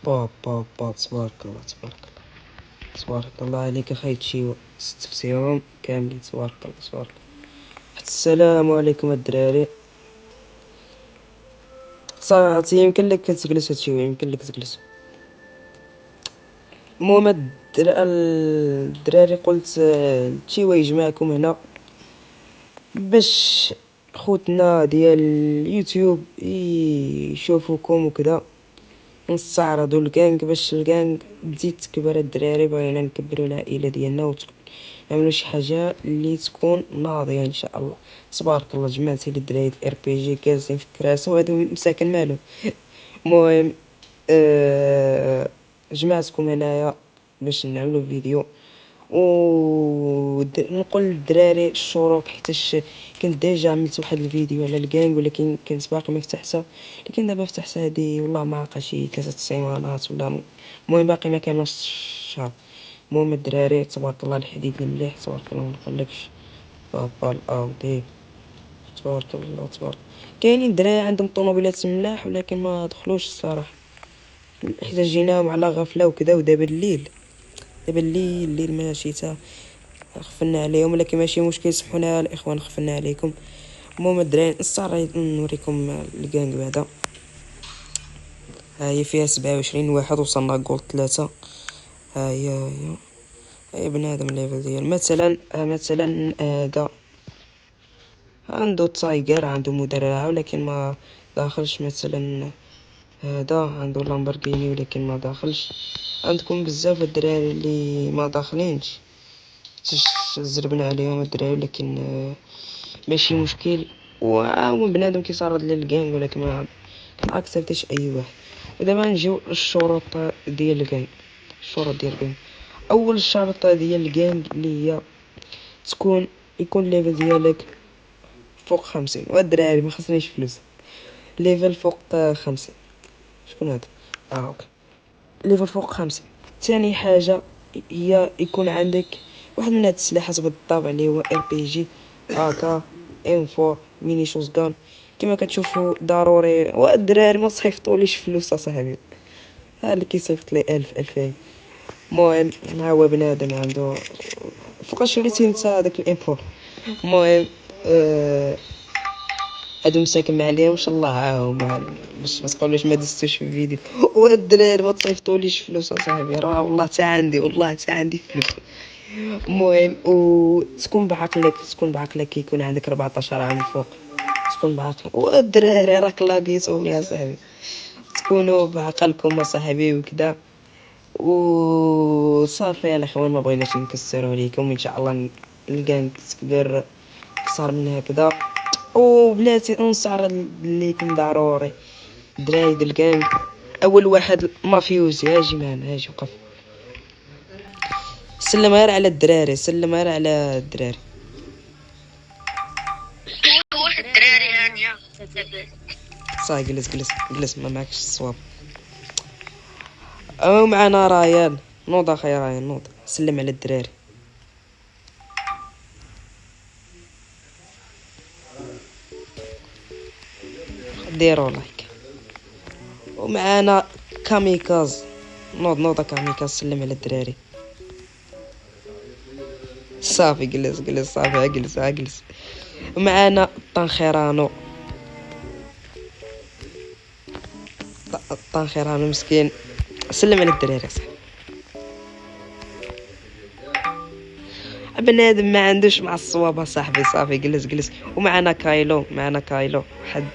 با تبارك الله تبارك الله عليك اخي تشيو ستفسيهم كاملين تبارك الله. السلام عليكم الدراري. صافي يمكن لك تجلس هادشي يمكن لك تجلس. المهم الدراري قلت تشيو يجمعكم هنا باش خوتنا ديال اليوتيوب يشوفوكم وكذا، نستعرضوا الكانك باش الكانك تزيد تكبر. الدراري بغينا نكبروا العائله ديالنا نعملوا شي حاجه اللي تكون ناضيه ان شاء الله. تبارك الله جمعتي الدراري ار بي جي جالسين في الكراسه وهذا مساكن مالو. المهم جمعتكم هنايا باش نعملوا فيديو نقول للدراري الشروط، حيتاش كنت ديجا عملت واحد الفيديو على الكانغ ولكن كنت باقي ما فتحتها، لكن دابا فتحتها هادي والله ما عاقه شي 3 سيمانات ولا المهم باقي ما كاملش الشهر. المهم الدراري تبارك الله الحديد مليح تبارك الله ما نقولكش بابا الاودي تبارك الله. كاينين دراري عندهم طوموبيلات ملاح ولكن ما دخلوش الصراحه حيت جيناهم على غفله وكذا. ودابا الليل ماشي تا غفلنا عليهم، ولكن ماشي مشكل سمحونا الاخوان غفلنا عليكم. المهم الدراري نستعرض نوريكم الكانغ بعدا. ها هي فيها 27 واحد وصلنا جولد 3. ها هي بنادم ليفل ديال مثلا هذا عنده تايجر عنده مدرعه ولكن ما داخلش. مثلا هذا عنده لامبورغيني ولكن ما داخلش. عندكم بزاف الدراري اللي ما داخلينش زربنا عليهم الدراري، ولكن ماشي مشكل. ومن بنادم كيصارد للكانغ ولكن ما اكسبتش اي واحد. ودابا نجيو للشروط ديال الكانغ. اول شرطه ديال الكانغ اللي هي يكون ليفل ديالك فوق 50. والدراري ما خصنيش فلوس، ليفل فوق 50. شكون هذا؟ اوكي ليفل فوق 50. ثاني حاجه هي يكون عندك واحد من هاد السلاحات بالطبع اللي هو ار بي جي اكا ام 4 ميني شوزغان كما كتشوفوا ضروري. والدراري ما صيفطوليش فلوس اصاحبي، ها اللي كيصيفط لي 1000 2000. المهم ها هو بنادم عنده فوقاش شريتي انت هذاك الام 4. المهم هادو مساكن ما عليهمش الله عاهم باش ما تقولوش ما دزتوش في الفيديو. والدراري ما تصيفطوليش فلوس اصاحبي، راه والله تا عندي فلوس. المهم وتكون بعقلك يكون عندك 14 عام فوق. تكون بعقلك والدراري راك لاقيتهم يا صاحبي، تكونوا بعقلكم صاحبي وكذا وصافي. الاخوان ما بغيناش نكسروا عليكم، ان شاء الله الكانغ تكبر اكثر من هكذا. وبلاتي نستعرض ليكم ضروري الدراري ديال الكانغ. اول واحد مافيوزي، هاجي معنا هاجي وقف سلم غير على الدراري واحد الدراري هانيه صاي جلس ما معكش الصواب. او معنا رايان نوض اخي رايان نوض سلم على الدراري. ديروا لايك. ومعنا كاميكاز نوض كاميكاز سلم على الدراري. صافي جلس صافي جلس. ومعنا طنخيرانو مسكين سلم على الدراري صاحبي. بنادم ما عندوش مع الصوابه صاحبي. صافي جلس. ومعنا كايلو حد.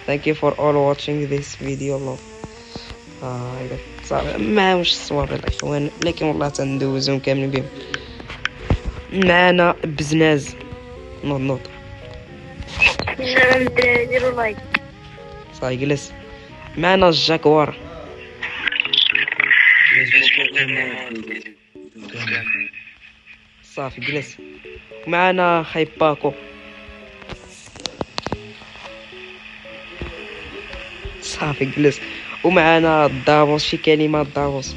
thank you for all watching this video love. صافي معاهمش الصواب الاخوان لكن والله تندوزهم كاملين بهم. معنا بزناز نوض سلام الدراري ديروا لايك. صافي جلس. معنا الجاكوار صافي جلس. معنا خيباكو صافي جلس. ومعنا الدافوس شي كلمات دافوس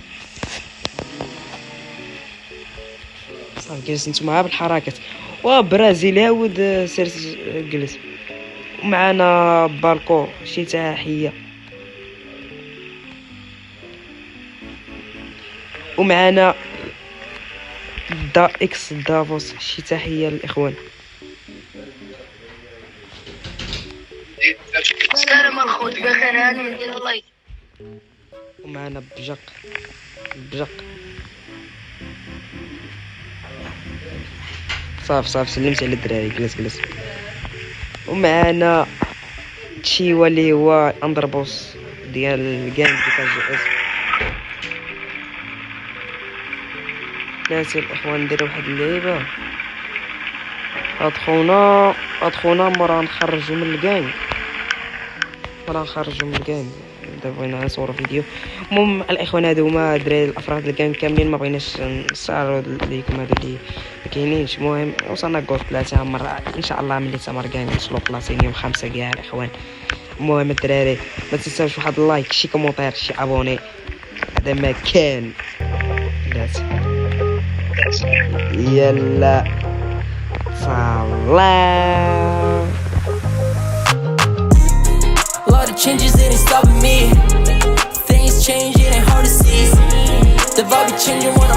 صافي جلس. نتوما بالحركات وبرازيل عاود سير جلس. ومعنا بالكو شي تحيه ومعنا دا اكس دافوس. شي تحيه للاخوان. السلام الخوت بخير، هاني ندير لايك. ومعنا بجق صافي سلمت على الدراري. جلس. ومعنا تشيوا اللي هو اندربوس ديال الجيم ديال جي اس. ناسي الاخوان نديرو واحد اللعيبه. هاد خونا مرة نخرجو من الجيم. دابا بغينا نصورو فيديو. المهم الاخوان هادو هما الدراري الافراد الجيم كاملين، ما بغيناش نستعرض ليكم هادو اللي مكاينينش. المهم وصلنا كول 3 مرة ان شاء الله ملي تمر كاع نوصلو بلاصين 5 كاع الاخوان. المهم الدراري ما تنساوش واحد اللايك، شي كومونتير، شي ابوني. هذا ما كان يلا سلام. A lot of changes, it ain't stopping me. Things change, it ain't hard to see. The vibe be changing when